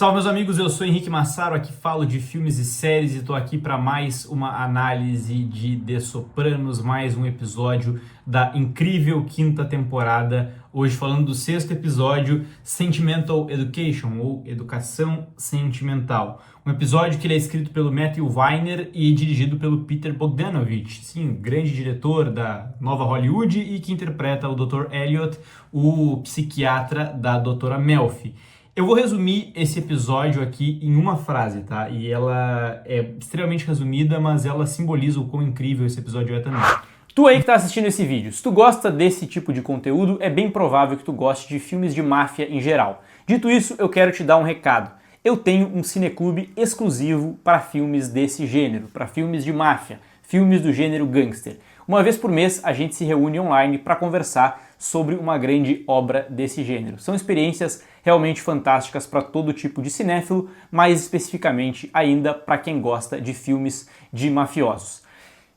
Salve, meus amigos, eu sou Henrique Massaro, aqui falo de filmes e séries e estou aqui para mais uma análise de The Sopranos, mais um episódio da incrível quinta temporada, hoje falando do sexto episódio, Sentimental Education, ou Educação Sentimental. Um episódio que ele é escrito pelo Matthew Weiner e dirigido pelo Peter Bogdanovich, sim, grande diretor da nova Hollywood e que interpreta o Dr. Elliot, o psiquiatra da Doutora Melfi. Eu vou resumir esse episódio aqui em uma frase, tá? E ela é extremamente resumida, mas ela simboliza o quão incrível esse episódio é também. Tu aí que tá assistindo esse vídeo, se tu gosta desse tipo de conteúdo, é bem provável que tu goste de filmes de máfia em geral. Dito isso, eu quero te dar um recado. Eu tenho um cineclube exclusivo para filmes desse gênero, para filmes de máfia, filmes do gênero gangster. Uma vez por mês a gente se reúne online para conversar sobre uma grande obra desse gênero. São experiências realmente fantásticas para todo tipo de cinéfilo, mais especificamente ainda para quem gosta de filmes de mafiosos.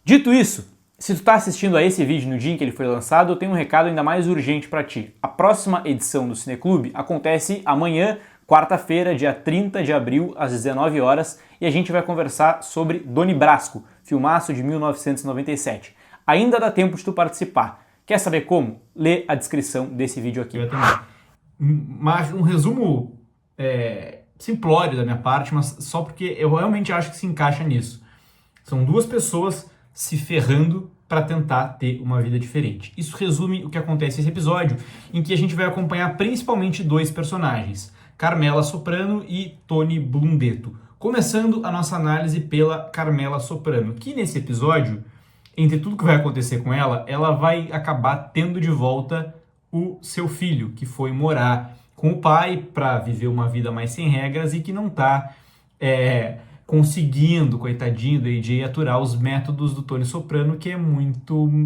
Dito isso, se tu está assistindo a esse vídeo no dia em que ele foi lançado, eu tenho um recado ainda mais urgente para ti. A próxima edição do Cineclube acontece amanhã, quarta-feira, dia 30 de abril, às 19 horas, e a gente vai conversar sobre Doni Brasco, filmaço de 1997. Ainda dá tempo de tu participar. Quer saber como? Lê a descrição desse vídeo aqui. Eu também. Mas um resumo simplório da minha parte, mas só porque eu realmente acho que se encaixa nisso. São duas pessoas se ferrando para tentar ter uma vida diferente. Isso resume o que acontece nesse episódio, em que a gente vai acompanhar principalmente dois personagens, Carmela Soprano e Tony Blundetto. Começando a nossa análise pela Carmela Soprano, que nesse episódio, entre tudo que vai acontecer com ela, ela vai acabar tendo de volta o seu filho, que foi morar com o pai para viver uma vida mais sem regras e que não está conseguindo, coitadinho do AJ, aturar os métodos do Tony Soprano, que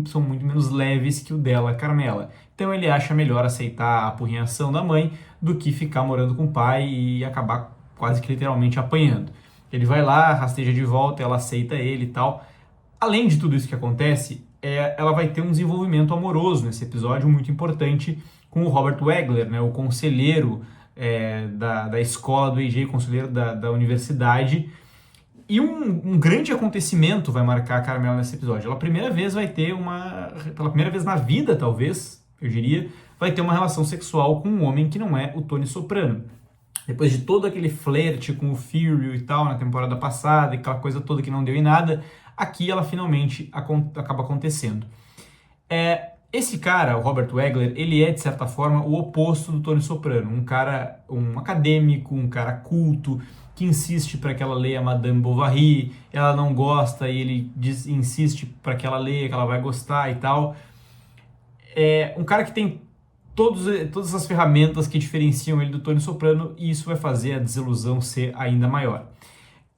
são muito menos leves que o dela, Carmela. Então ele acha melhor aceitar a apurrinhação da mãe do que ficar morando com o pai e acabar quase que literalmente apanhando. Ele vai lá, rasteja de volta, ela aceita ele e tal. Além de tudo isso que acontece, ela vai ter um desenvolvimento amoroso nesse episódio muito importante com o Robert Wagler, né, o conselheiro da escola do AJ, conselheiro da universidade. E um grande acontecimento vai marcar a Carmela nesse episódio. Ela pela primeira vez na vida, talvez, eu diria, vai ter uma relação sexual com um homem que não é o Tony Soprano. Depois de todo aquele flerte com o Fury e tal na temporada passada, e aquela coisa toda que não deu em nada, aqui ela finalmente acaba acontecendo. Esse cara, o Robert Wagler, ele é, de certa forma, o oposto do Tony Soprano. Um acadêmico, um cara culto, que insiste para que ela leia Madame Bovary, ela não gosta e ele insiste para que ela leia, que ela vai gostar e tal. É um cara que tem todas as ferramentas que diferenciam ele do Tony Soprano, e isso vai fazer a desilusão ser ainda maior.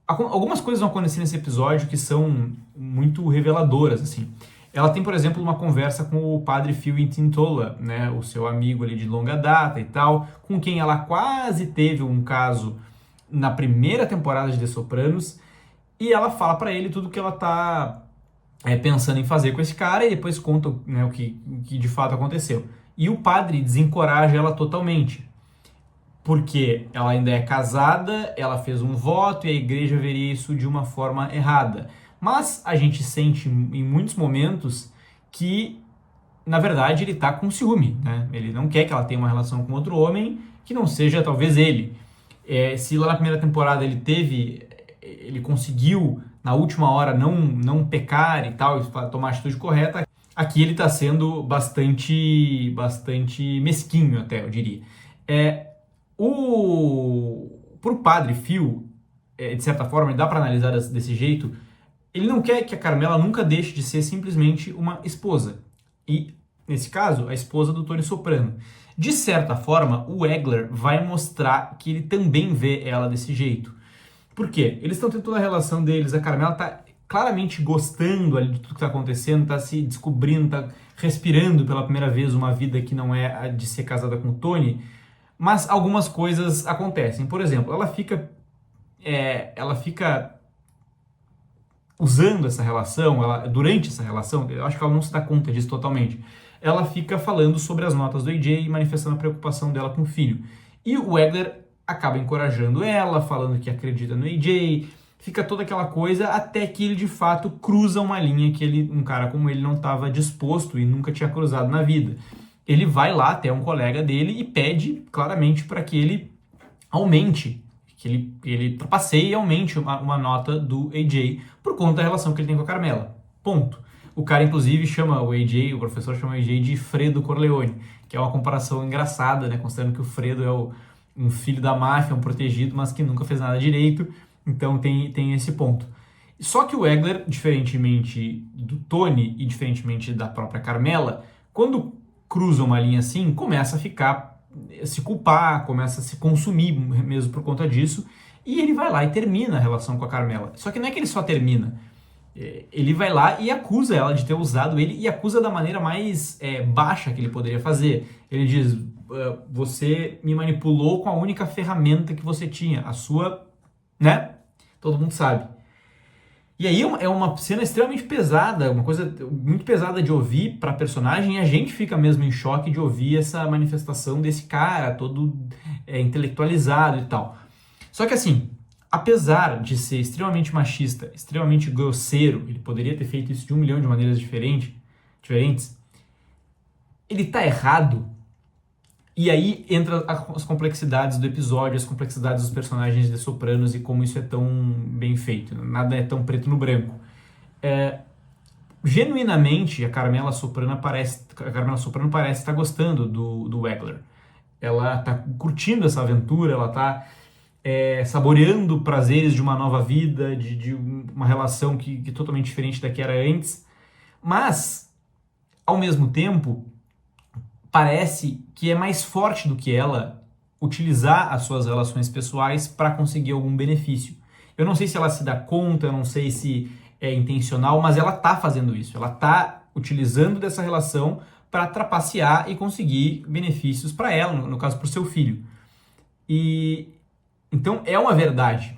Algumas coisas vão acontecer nesse episódio que são muito reveladoras, assim. Ela tem, por exemplo, uma conversa com o padre Phil Tintola, né, o seu amigo ali de longa data e tal, com quem ela quase teve um caso na primeira temporada de The Sopranos, e ela fala pra ele tudo que ela tá pensando em fazer com esse cara, e depois conta, né, o que de fato aconteceu. E o padre desencoraja ela totalmente, porque ela ainda é casada, ela fez um voto e a igreja veria isso de uma forma errada. Mas a gente sente em muitos momentos que, na verdade, ele tá com ciúme, né? Ele não quer que ela tenha uma relação com outro homem que não seja, talvez, ele. Se lá na primeira temporada ele conseguiu, na última hora, não pecar e tal, tomar a atitude correta, aqui ele tá sendo bastante mesquinho até, eu diria. Pro padre Phil, de certa forma, dá para analisar desse jeito, ele não quer que a Carmela nunca deixe de ser simplesmente uma esposa. E, nesse caso, a esposa do Tony Soprano. De certa forma, o Wagler vai mostrar que ele também vê ela desse jeito. Por quê? Eles estão tendo toda a relação deles, a Carmela tá claramente gostando ali de tudo que está acontecendo, está se descobrindo, está respirando pela primeira vez uma vida que não é a de ser casada com o Tony, mas algumas coisas acontecem. Por exemplo, ela fica usando essa relação, durante essa relação, eu acho que ela não se dá conta disso totalmente, ela fica falando sobre as notas do AJ e manifestando a preocupação dela com o filho. E o Wagler acaba encorajando ela, falando que acredita no AJ, fica toda aquela coisa até que ele de fato cruza uma linha que um cara como ele não estava disposto e nunca tinha cruzado na vida. Ele vai lá até um colega dele e pede claramente para que ele aumente, que ele trapaceie e aumente uma nota do AJ por conta da relação que ele tem com a Carmela. Ponto. O cara, inclusive, chama o AJ, o professor chama o AJ de Fredo Corleone, que é uma comparação engraçada, né? Considerando que o Fredo é um filho da máfia, um protegido, mas que nunca fez nada direito. Então tem esse ponto. Só que o Egler, diferentemente do Tony e diferentemente da própria Carmela, quando cruza uma linha assim, começa a se culpar, começa a se consumir mesmo por conta disso, e ele vai lá e termina a relação com a Carmela. Só que não é que ele só termina. Ele vai lá e acusa ela de ter usado ele, e acusa da maneira mais baixa que ele poderia fazer. Ele diz, você me manipulou com a única ferramenta que você tinha, a sua, né? Todo mundo sabe. E aí é uma cena extremamente pesada, uma coisa muito pesada de ouvir para a personagem, e a gente fica mesmo em choque de ouvir essa manifestação desse cara todo intelectualizado e tal. Só que assim, apesar de ser extremamente machista, extremamente grosseiro, ele poderia ter feito isso de 1 milhão de maneiras diferentes, ele tá errado. E aí entra as complexidades do episódio, as complexidades dos personagens de Sopranos e como isso é tão bem feito. Nada é tão preto no branco. Genuinamente, a Carmela Soprano parece estar gostando do Egler. Ela está curtindo essa aventura, ela está saboreando prazeres de uma nova vida, de uma relação que totalmente diferente da que era antes. Mas, ao mesmo tempo, parece que é mais forte do que ela utilizar as suas relações pessoais para conseguir algum benefício. Eu não sei se ela se dá conta, eu não sei se é intencional, mas ela tá fazendo isso. Ela tá utilizando dessa relação para trapacear e conseguir benefícios para ela, no caso, para o seu filho. E então é uma verdade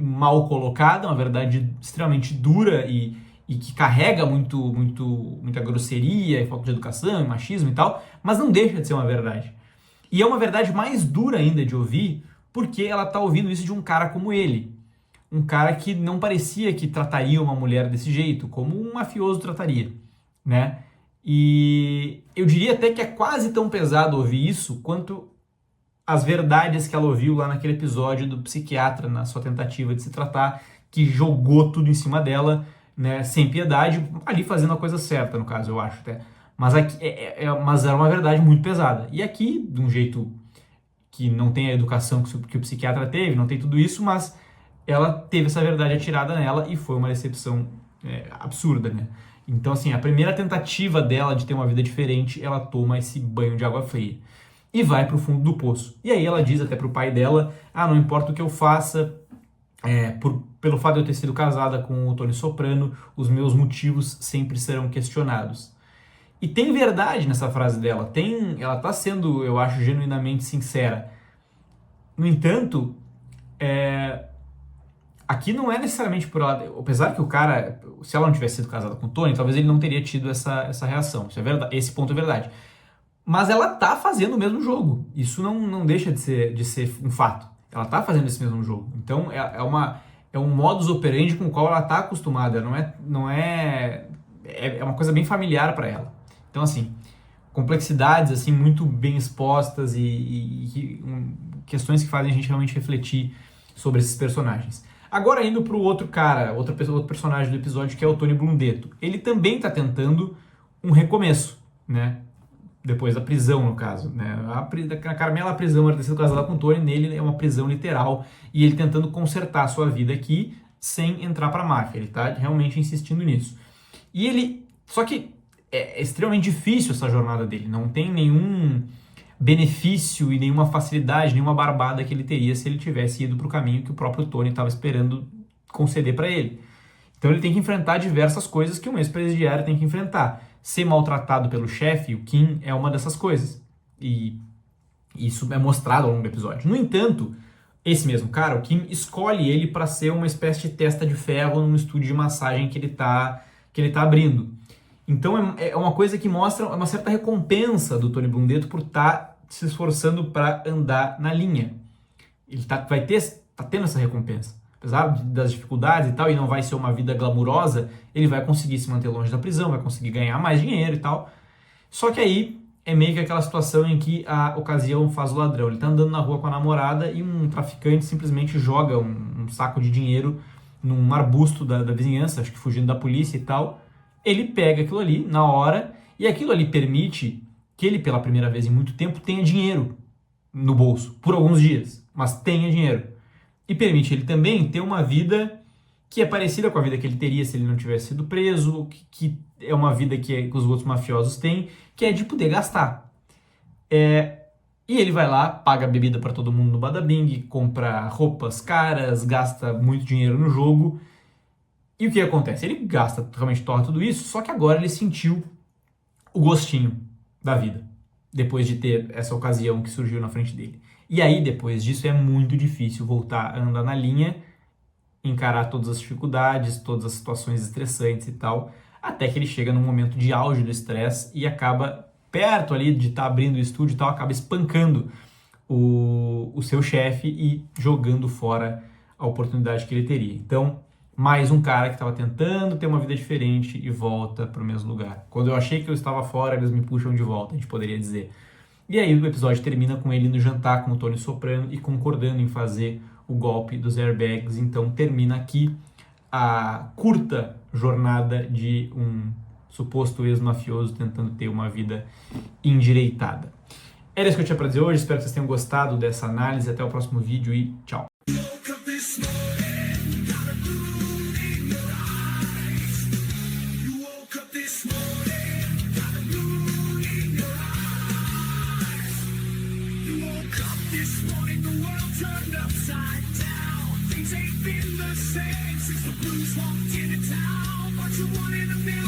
mal colocada, uma verdade extremamente dura e que carrega muita grosseria e falta de educação e machismo e tal, mas não deixa de ser uma verdade. E é uma verdade mais dura ainda de ouvir, porque ela tá ouvindo isso de um cara como ele. Um cara que não parecia que trataria uma mulher desse jeito, como um mafioso trataria, né? E eu diria até que é quase tão pesado ouvir isso quanto as verdades que ela ouviu lá naquele episódio do psiquiatra, na sua tentativa de se tratar, que jogou tudo em cima dela, né, sem piedade, ali fazendo a coisa certa, no caso, eu acho até. Mas, aqui, mas era uma verdade muito pesada. E aqui, de um jeito que não tem a educação que o psiquiatra teve, não tem tudo isso, mas ela teve essa verdade atirada nela e foi uma decepção absurda, né? Então, assim, a primeira tentativa dela de ter uma vida diferente, ela toma esse banho de água fria e vai pro fundo do poço. E aí ela diz até pro pai dela, não importa o que eu faça, pelo fato de eu ter sido casada com o Tony Soprano, os meus motivos sempre serão questionados. E tem verdade nessa frase dela, ela tá sendo, eu acho, genuinamente sincera. No entanto, aqui não é necessariamente por ela, apesar que o cara, se ela não tivesse sido casada com o Tony, talvez ele não teria tido essa reação, isso é verdade, esse ponto é verdade. Mas ela tá fazendo o mesmo jogo, isso não deixa de ser um fato. Ela tá fazendo esse mesmo jogo. Então é um modus operandi com o qual ela tá acostumada. É uma coisa bem familiar para ela. Então, assim, complexidades assim muito bem expostas e questões que fazem a gente realmente refletir sobre esses personagens. Agora indo pro outro cara, outro personagem do episódio, que é o Tony Blundetto. Ele também tá tentando um recomeço, né? Depois da prisão, no caso, né? A Carmela, a prisão era ter sido casada com o Tony, nele é uma prisão literal, e ele tentando consertar a sua vida aqui sem entrar pra máfia. Ele tá realmente insistindo nisso. Só que é extremamente difícil essa jornada dele, não tem nenhum benefício e nenhuma facilidade, nenhuma barbada que ele teria se ele tivesse ido pro caminho que o próprio Tony estava esperando conceder para ele. Então ele tem que enfrentar diversas coisas que um ex-presidiário tem que enfrentar. Ser maltratado pelo chefe, o Kim, é uma dessas coisas. E isso é mostrado ao longo do episódio. No entanto, esse mesmo cara, o Kim, escolhe ele para ser uma espécie de testa de ferro num estúdio de massagem que ele tá abrindo. Então é uma coisa que mostra uma certa recompensa do Tony Blundetto por estar se esforçando para andar na linha. Ele tá tendo essa recompensa. Apesar das dificuldades e tal, e não vai ser uma vida glamurosa, ele vai conseguir se manter longe da prisão, vai conseguir ganhar mais dinheiro e tal. Só que aí é meio que aquela situação em que a ocasião faz o ladrão. Ele tá andando na rua com a namorada e um traficante simplesmente joga um saco de dinheiro num arbusto da vizinhança, acho que fugindo da polícia e tal. Ele pega aquilo ali na hora e aquilo ali permite que ele, pela primeira vez em muito tempo, tenha dinheiro no bolso, por alguns dias, mas tenha dinheiro. E permite ele também ter uma vida que é parecida com a vida que ele teria se ele não tivesse sido preso, que é uma vida que os outros mafiosos têm, que é de poder gastar. E ele vai lá, paga bebida para todo mundo no Badabing, compra roupas caras, gasta muito dinheiro no jogo. E o que acontece? Ele gasta, realmente torna tudo isso, só que agora ele sentiu o gostinho da vida, depois de ter essa ocasião que surgiu na frente dele. E aí, depois disso, é muito difícil voltar a andar na linha, encarar todas as dificuldades, todas as situações estressantes e tal, até que ele chega num momento de auge do estresse e acaba perto ali de estar abrindo o estúdio e tal, acaba espancando o seu chefe e jogando fora a oportunidade que ele teria. Então, mais um cara que estava tentando ter uma vida diferente e volta para o mesmo lugar. Quando eu achei que eu estava fora, eles me puxam de volta, a gente poderia dizer. E aí o episódio termina com ele no jantar com o Tony Soprano e concordando em fazer o golpe dos airbags. Então termina aqui a curta jornada de um suposto ex-mafioso tentando ter uma vida endireitada. Era isso que eu tinha para dizer hoje, espero que vocês tenham gostado dessa análise. Até o próximo vídeo e tchau! This morning the world turned upside down. Things ain't been the same since the blues walked into town. But you're one in a million.